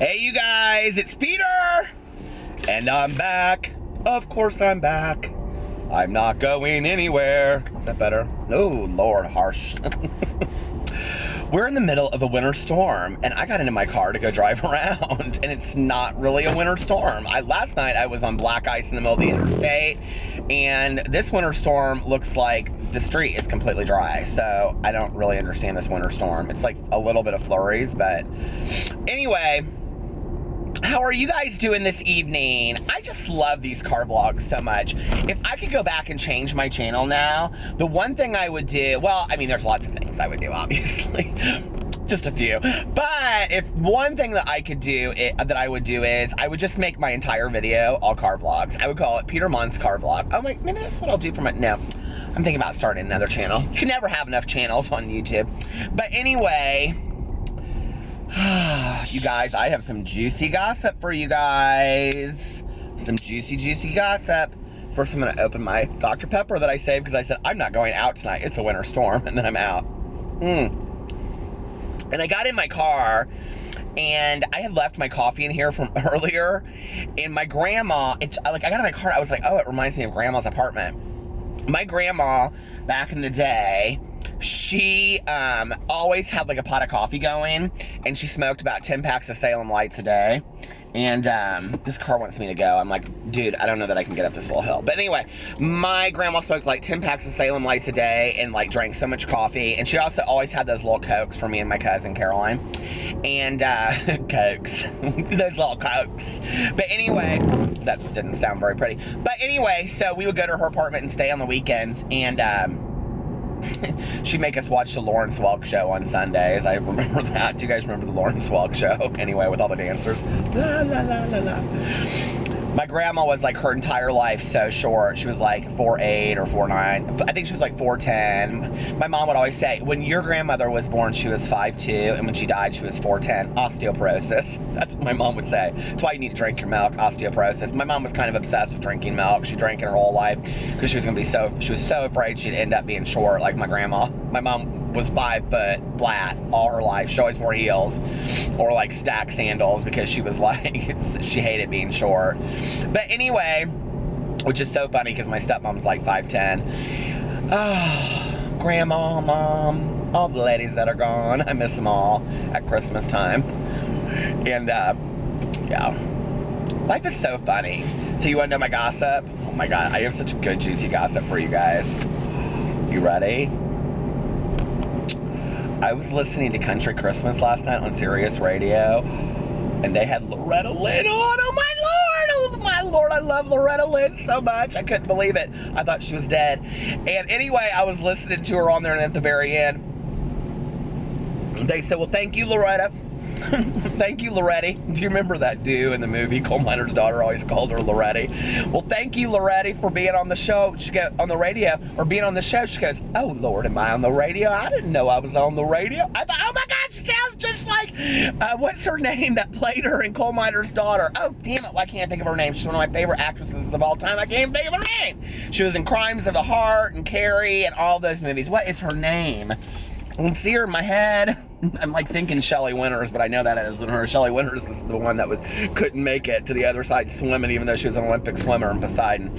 Hey you guys, it's Peter! And I'm back. Of course I'm back. I'm not going anywhere. Is that better? Oh, Lord, harsh. We're in the middle of a winter storm, and I got into my car to go drive around, and it's not really a winter storm. Last night I was on black ice in the middle of the interstate, and this winter storm looks like the street is completely dry, so I don't really understand this winter storm. It's like a little bit of flurries, but anyway, how are you guys doing this evening? I just love these car vlogs so much. If I could go back and change my channel now, the one thing I would do, well, I mean, there's lots of things I would do, obviously. Just a few. But if one thing that I could do, that I would do is, I would just make my entire video all car vlogs. I would call it Peter Monn's Car Vlog. I'm like, maybe that's what I'll do for my, no. I'm thinking about starting another channel. You can never have enough channels on YouTube. But anyway, you guys, I have some juicy gossip for you guys. Some juicy gossip. First, I'm going to open my Dr. Pepper that I saved because I said, I'm not going out tonight. It's a winter storm. And then I'm out. And I got in my car, and I had left my coffee in here from earlier. And my grandma, I got in my car, I was like, oh, it reminds me of Grandma's apartment. My grandma, back in the day, she always had like a pot of coffee going, and she smoked about 10 packs of Salem Lights a day. And this car wants me to go. I'm like, dude, I don't know that I can get up this little hill. But anyway, my grandma smoked like 10 packs of Salem Lights a day and like drank so much coffee. And she also always had those little Cokes for me and my cousin Caroline. And Cokes, those little Cokes. But anyway, that didn't sound very pretty. But anyway, so we would go to her apartment and stay on the weekends. And she'd make us watch the Lawrence Welk show on Sundays. I remember that. Do you guys remember the Lawrence Welk show? Anyway, with all the dancers. La, la, la, la, la. My grandma was like her entire life so short. She was like 4'8" or 4'9". I think she was like 4'10". My mom would always say, when your grandmother was born, she was 5'2", and when she died, she was 4'10". Osteoporosis. That's what my mom would say. That's why you need to drink your milk, osteoporosis. My mom was kind of obsessed with drinking milk. She drank it her whole life because she was so afraid she'd end up being short like my grandma. My mom was 5 foot flat all her life. She always wore heels or like stack sandals because she was like, she hated being short. But anyway, which is so funny because my stepmom's like 5'10". Oh, grandma, mom, all the ladies that are gone. I miss them all at Christmas time. And yeah, life is so funny. So you want to know my gossip? Oh my God, I have such a good juicy gossip for you guys. You ready? I was listening to Country Christmas last night on Sirius Radio, and they had Loretta Lynn on. Oh my Lord! Oh my Lord, I love Loretta Lynn so much. I couldn't believe it. I thought she was dead. And anyway, I was listening to her on there, and at the very end, they said, well, thank you, Loretta. Thank you, Loretti. Do you remember that dude in the movie? Coal Miner's Daughter always called her Loretti. Well, thank you, Loretti, for being on the show. She goes, on the radio, or being on the show. She goes, oh, Lord, am I on the radio? I didn't know I was on the radio. I thought, oh my God, she sounds just like, what's her name that played her in Coal Miner's Daughter? Oh, damn it, well, I can't think of her name. She's one of my favorite actresses of all time. I can't think of her name. She was in Crimes of the Heart and Carrie and all those movies. What is her name? I can see her in my head. I'm like thinking Shelley Winters, but I know that isn't her. Shelley Winters is the one that couldn't make it to the other side swimming, even though she was an Olympic swimmer in Poseidon.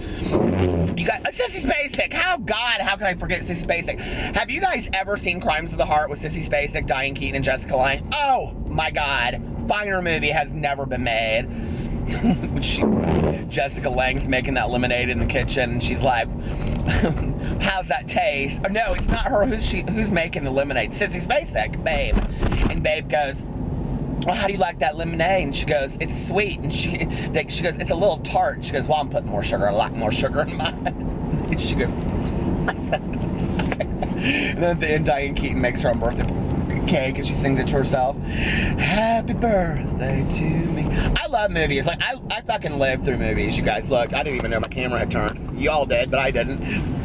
You got Sissy Spacek. How can I forget Sissy Spacek? Have you guys ever seen Crimes of the Heart with Sissy Spacek, Diane Keaton, and Jessica Lange? Oh my God, finer movie has never been made. Jessica Lange's making that lemonade in the kitchen, and she's like, how's that taste? Oh, no, it's not her. Who's making the lemonade? Sissy Spacek, Babe. And Babe goes, well, how do you like that lemonade? And she goes, it's sweet. And she goes, it's a little tart. And she goes, well, I'm putting more sugar, a lot more sugar in mine. And she goes, and then at the end, Diane Keaton makes her own birthday cake and she sings it to herself. Happy birthday to me. I love movies. Like, I fucking live through movies, you guys. Look, I didn't even know my camera had turned. Y'all did, but I didn't.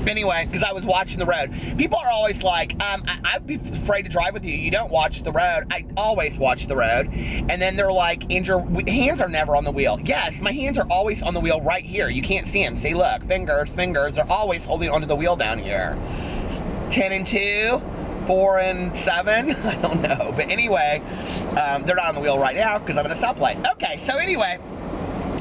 Anyway, because I was watching the road. People are always like, I'd be afraid to drive with you. You don't watch the road. I always watch the road. And then they're like, and your hands are never on the wheel. Yes, my hands are always on the wheel right here. You can't see them. See, look, fingers. They're always holding onto the wheel down here. 10 and 2. 4-7. I don't know. But anyway, they're not on the wheel right now because I'm at a stoplight. Okay, so anyway,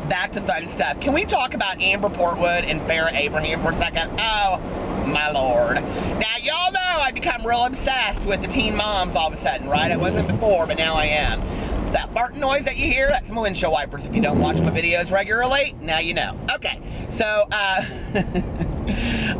back to fun stuff. Can we talk about Amber Portwood and Farrah Abraham for a second? Oh, my Lord. Now, y'all know I become real obsessed with the teen moms all of a sudden, right? I wasn't before, but now I am. That farting noise that you hear, that's my windshield wipers. If you don't watch my videos regularly, now you know. Okay, so,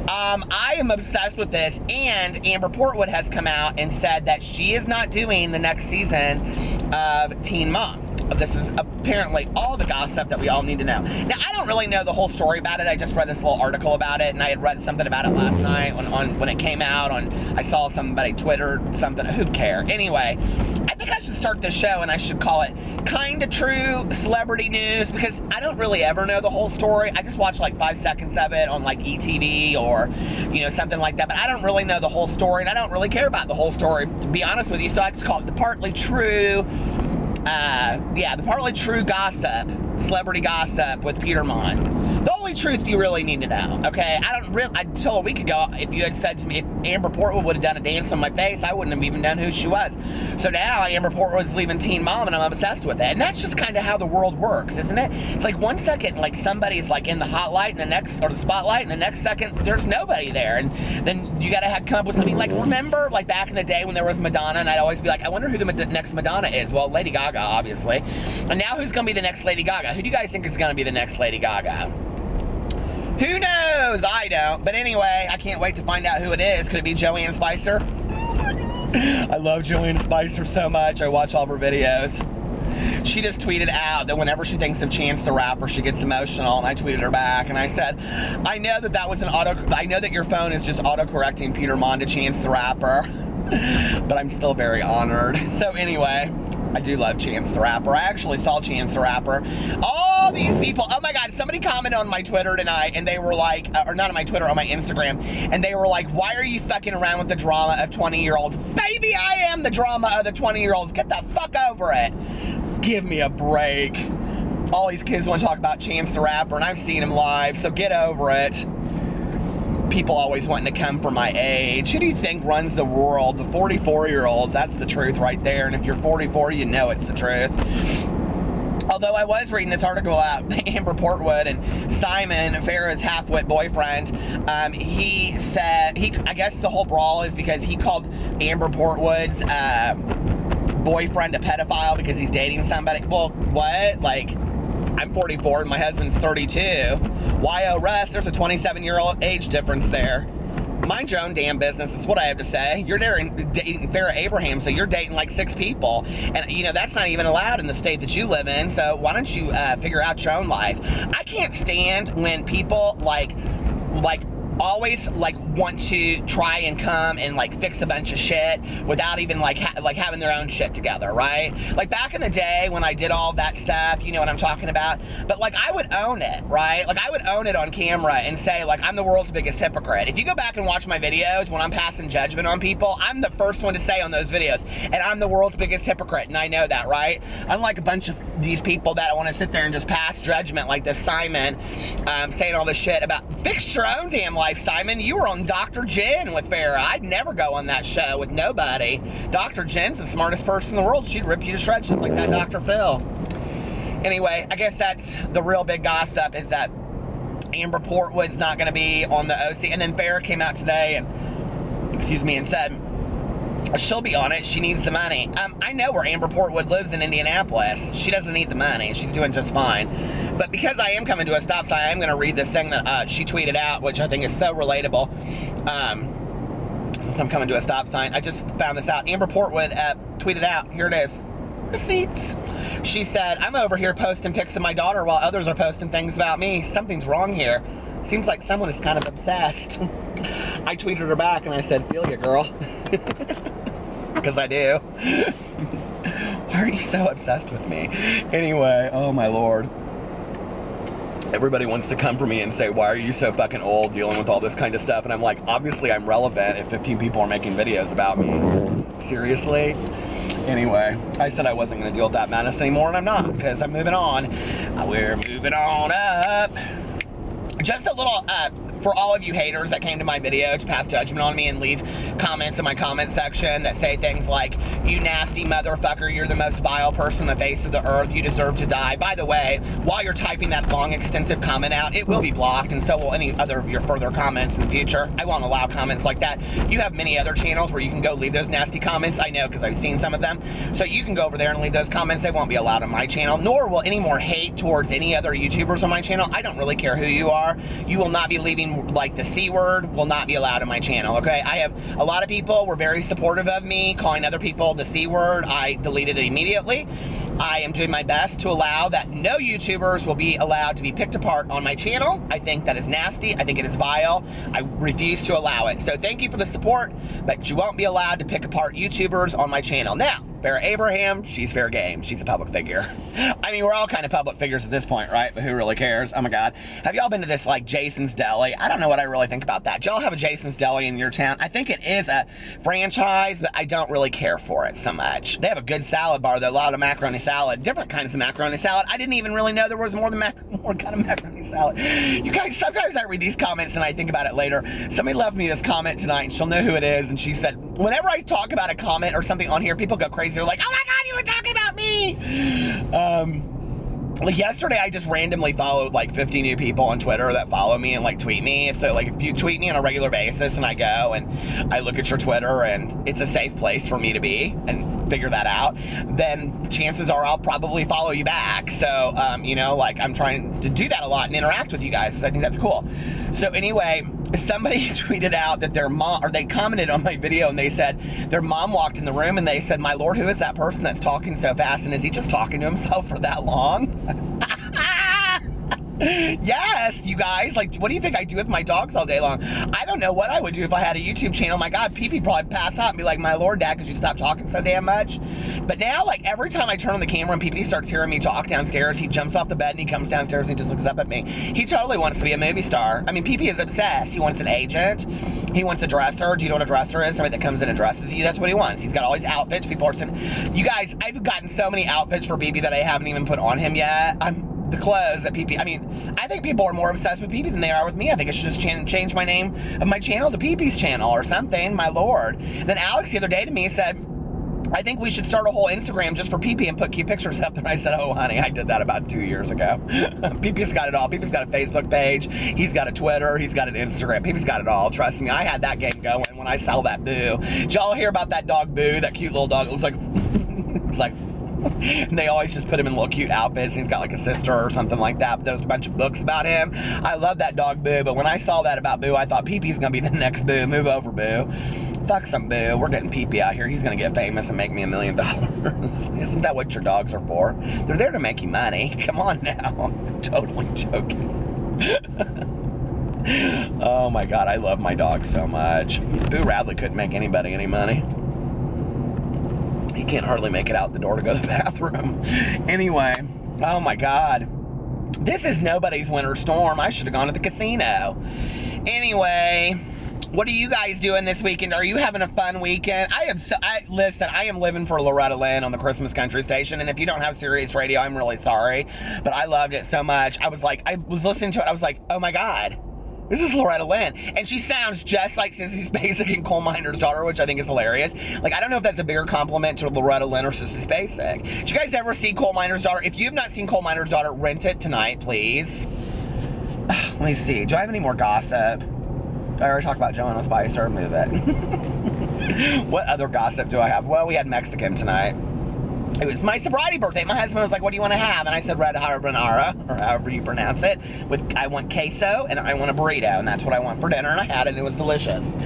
I am obsessed with this, and Amber Portwood has come out and said that she is not doing the next season of Teen Mom. This is apparently all the gossip that we all need to know. Now, I don't really know the whole story about it. I just read this little article about it, and I had read something about it last night on when it came out. I saw somebody Twitter something. Who cares? Anyway, I think I should start this show, and I should call it Kinda True Celebrity News, because I don't really ever know the whole story. I just watch like 5 seconds of it on like ETV or, you know, something like that. But I don't really know the whole story, and I don't really care about the whole story, to be honest with you. So I just call it the partly true. The partly true gossip, celebrity gossip with Peter Monn. The only truth you really need to know, okay? Until a week ago, if you had said to me, if Amber Portwood would have done a dance on my face, I wouldn't have even known who she was. So now Amber Portwood's leaving Teen Mom, and I'm obsessed with it. And that's just kind of how the world works, isn't it? It's like 1 second, like somebody's like in the hotlight, and the spotlight, and the next second, there's nobody there. And then you gotta come up with something. Like, remember, like back in the day when there was Madonna, and I'd always be like, I wonder who the next Madonna is. Well, Lady Gaga, obviously. And now who's gonna be the next Lady Gaga? Who do you guys think is gonna be the next Lady Gaga? Who knows? I don't. But anyway, I can't wait to find out who it is. Could it be Joanne Spicer? I love Joanne Spicer so much. I watch all of her videos. She just tweeted out that whenever she thinks of Chance the Rapper, she gets emotional, and I tweeted her back, and I said, I know that your phone is just auto-correcting Peter Monn to Chance the Rapper, but I'm still very honored. So anyway, I do love Chance the Rapper. I actually saw Chance the Rapper. All these people, oh my God, somebody commented on my Twitter tonight, and they were like, or not on my Twitter, on my Instagram, and they were like, why are you fucking around with the drama of 20-year-olds? Baby, I am the drama of the 20-year-olds. Get the fuck over it. Give me a break. All these kids want to talk about Chance the Rapper, and I've seen him live, so get over it. People always wanting to come for my age. Who do you think runs the world? The 44-year-olds. That's the truth right there. And if you're 44, you know it's the truth. Although I was reading this article about Amber Portwood and Simon, Farrah's half-wit boyfriend. He said, I guess the whole brawl is because he called Amber Portwood's boyfriend a pedophile because he's dating somebody. Well, what? Like, I'm 44 and my husband's 32. Why, oh, Russ, there's a 27-year-old age difference there. Mind your own damn business. That's what I have to say. You're dating Farrah Abraham, so you're dating like 6 people. And, you know, that's not even allowed in the state that you live in. So why don't you figure out your own life? I can't stand when people, like always like want to try and come and like fix a bunch of shit without even like having their own shit together, right? Like back in the day when I did all that stuff, you know what I'm talking about? But like I would own it, right? Like I would own it on camera and say like I'm the world's biggest hypocrite. If you go back and watch my videos when I'm passing judgment on people, I'm the first one to say on those videos, and I'm the world's biggest hypocrite, and I know that, right? Unlike a bunch of these people that want to sit there and just pass judgment like this Simon, saying all this shit about fix your own damn life, Simon. You were on Dr. Jen with Farrah. I'd never go on that show with nobody. Dr. Jen's the smartest person in the world. She'd rip you to shreds just like that Dr. Phil. Anyway, I guess that's the real big gossip, is that Amber Portwood's not going to be on the OC. And then Farrah came out today and said she'll be on it. She needs the money. I know where Amber Portwood lives in Indianapolis. She doesn't need the money. She's doing just fine. But because I am coming to a stop sign, I'm going to read this thing that she tweeted out, which I think is so relatable. Since I'm coming to a stop sign, I just found this out. Amber Portwood tweeted out, here it is, receipts. She said, I'm over here posting pics of my daughter while others are posting things about me. Something's wrong here. Seems like someone is kind of obsessed. I tweeted her back and I said, feel ya, girl. Because I do. Why are you so obsessed with me? Anyway, oh my Lord. Everybody wants to come for me and say, why are you so fucking old dealing with all this kind of stuff? And I'm like, obviously I'm relevant if 15 people are making videos about me. Seriously? Anyway, I said I wasn't going to deal with that madness anymore, and I'm not, because I'm moving on. We're moving on up. Just a little for all of you haters that came to my video to pass judgment on me and leave comments in my comment section that say things like, you nasty motherfucker, you're the most vile person on the face of the earth, you deserve to die. By the way, while you're typing that long, extensive comment out, it will be blocked, and so will any other of your further comments in the future. I won't allow comments like that. You have many other channels where you can go leave those nasty comments. I know, because I've seen some of them. So you can go over there and leave those comments. They won't be allowed on my channel, nor will any more hate towards any other YouTubers on my channel. I don't really care who you are. You will not be leaving, like, the C word will not be allowed on my channel, okay? I have a lot of people were very supportive of me calling other people the C word. I deleted it immediately. I am doing my best to allow that no YouTubers will be allowed to be picked apart on my channel. I think that is nasty. I think it is vile. I refuse to allow it. So thank you for the support, but you won't be allowed to pick apart YouTubers on my channel. Now, Farrah Abraham, she's fair game. She's a public figure. I mean, we're all kind of public figures at this point, right? But who really cares? Oh my God. Have y'all been to this, like, Jason's Deli? I don't know what I really think about that. Do y'all have a Jason's Deli in your town? I think it is a franchise, but I don't really care for it so much. They have a good salad bar, though. A lot of macaroni salad, different kinds of macaroni salad. I didn't even really know there was more kind of macaroni salad. You guys, sometimes I read these comments and I think about it later. Somebody left me this comment tonight, and she'll know who it is, and she said, whenever I talk about a comment or something on here, people go crazy. They're like, oh my God, you were talking about me. Like yesterday, I just randomly followed like 50 new people on Twitter that follow me and like tweet me. So like if you tweet me on a regular basis and I go and I look at your Twitter and it's a safe place for me to be and figure that out, then chances are I'll probably follow you back. So, you know, like I'm trying to do that a lot and interact with you guys because I think that's cool. So anyway, somebody tweeted out that their mom, or they commented on my video and they said their mom walked in the room and they said, my Lord, who is that person that's talking so fast, and is he just talking to himself for that long? Yes, you guys, like, what do you think I do with my dogs all day long? I don't know what I would do if I had a YouTube channel. My God, Pee-Pee probably pass out and be like, my Lord, Dad, could you stop talking so damn much? But now, like, every time I turn on the camera and Pee-Pee starts hearing me talk downstairs, he jumps off the bed and he comes downstairs and he just looks up at me. He totally wants to be a movie star. I mean, Pee-Pee is obsessed. He wants an agent. He wants a dresser. Do you know what a dresser is? Somebody that comes in and dresses you. That's what he wants. He's got all these outfits. People are saying, you guys, I've gotten so many outfits for Pee-Pee that I haven't even put on him yet. The clothes that Pee-Pee, I mean, I think people are more obsessed with Pee-Pee than they are with me. I think I should just change my name of my channel to Pee-Pee's channel or something, my Lord. Then Alex the other day to me said, I think we should start a whole Instagram just for Pee-Pee and put cute pictures up there. And I said, oh, honey, I did that about 2 years ago. Pee-Pee's got it all. Pee-Pee's got a Facebook page. He's got a Twitter. He's got an Instagram. Pee-Pee's got it all. Trust me, I had that game going when I saw that Boo. Did y'all hear about that dog Boo, that cute little dog? It looks like, it's like, and they always just put him in little cute outfits, and he's got like a sister or something like that. But there's a bunch of books about him. I love that dog Boo, but when I saw that about Boo, I thought Pee-Pee's gonna be the next Boo. Move over, Boo. Fuck some Boo. We're getting Pee-Pee out here. He's gonna get famous and make me $1 million. Isn't that what your dogs are for? They're there to make you money. Come on now. I'm totally joking. Oh my God, I love my dog so much. Boo Radley couldn't make anybody any money. He can't hardly make it out the door to go to the bathroom. Anyway, oh my God. This is nobody's winter storm. I should have gone to the casino. Anyway, what are you guys doing this weekend? Are you having a fun weekend? Listen, I am living for Loretta Lynn on the Christmas Country Station, and if you don't have Sirius Radio, I'm really sorry, but I loved it so much. I was listening to it, I was like, oh my God. This is Loretta Lynn. And she sounds just like Sissy Spacek in Coal Miner's Daughter, which I think is hilarious. Like, I don't know if that's a bigger compliment to Loretta Lynn or Sissy Spacek. Did you guys ever see Coal Miner's Daughter? If you have not seen Coal Miner's Daughter, rent it tonight, please. Let me see. Do I have any more gossip? Did I already talk about Joanna Spicer? Move it. What other gossip do I have? Well, we had Mexican tonight. It was my sobriety birthday. My husband was like, what do you want to have? And I said, red carbonara, or however you pronounce it. I want queso, and I want a burrito, and that's what I want for dinner, and I had it, and it was delicious.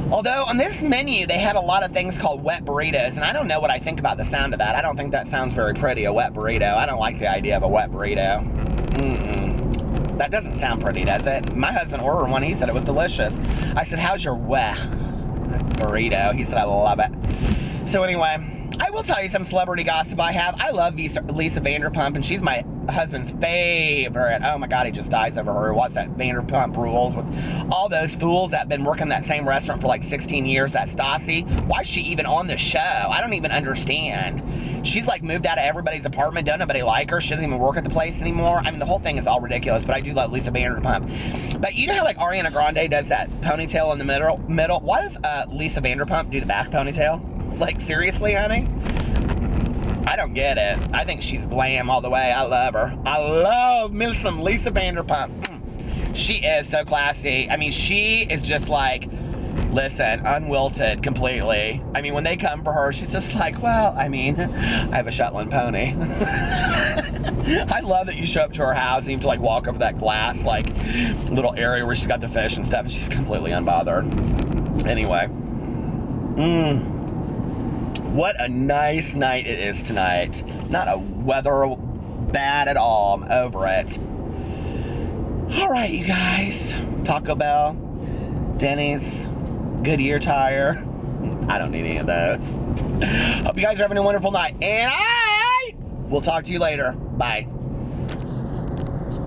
Although, on this menu, they had a lot of things called wet burritos, and I don't know what I think about the sound of that. I don't think that sounds very pretty, a wet burrito. I don't like the idea of a wet burrito. That doesn't sound pretty, does it? My husband ordered one. He said it was delicious. I said, how's your wet burrito? He said, I love it. So anyway, I will tell you some celebrity gossip I have. I love Lisa Vanderpump, and she's my husband's favorite. Oh my God, he just dies over her. What's that Vanderpump Rules with all those fools that have been working that same restaurant for like 16 years, that Stassi? Why is she even on the show? I don't even understand. She's like moved out of everybody's apartment. Don't nobody like her. She doesn't even work at the place anymore. I mean, the whole thing is all ridiculous, but I do love Lisa Vanderpump. But you know how like Ariana Grande does that ponytail in the middle? Why does Lisa Vanderpump do the back ponytail? Like, seriously, honey? I don't get it. I think she's glam all the way. I love her. I love me some Lisa Vanderpump. She is so classy. I mean, she is just like, listen, unwilted completely. I mean, when they come for her, she's just like, well, I mean, I have a Shetland pony. I love that you show up to her house and you have to like walk over that glass, like, little area where she's got the fish and stuff, and she's completely unbothered. Anyway. What a nice night it is tonight. Not a weather bad at all. I'm over it. All right, you guys. Taco Bell, Denny's, Goodyear Tire. I don't need any of those. Hope you guys are having a wonderful night. And I will talk to you later. Bye.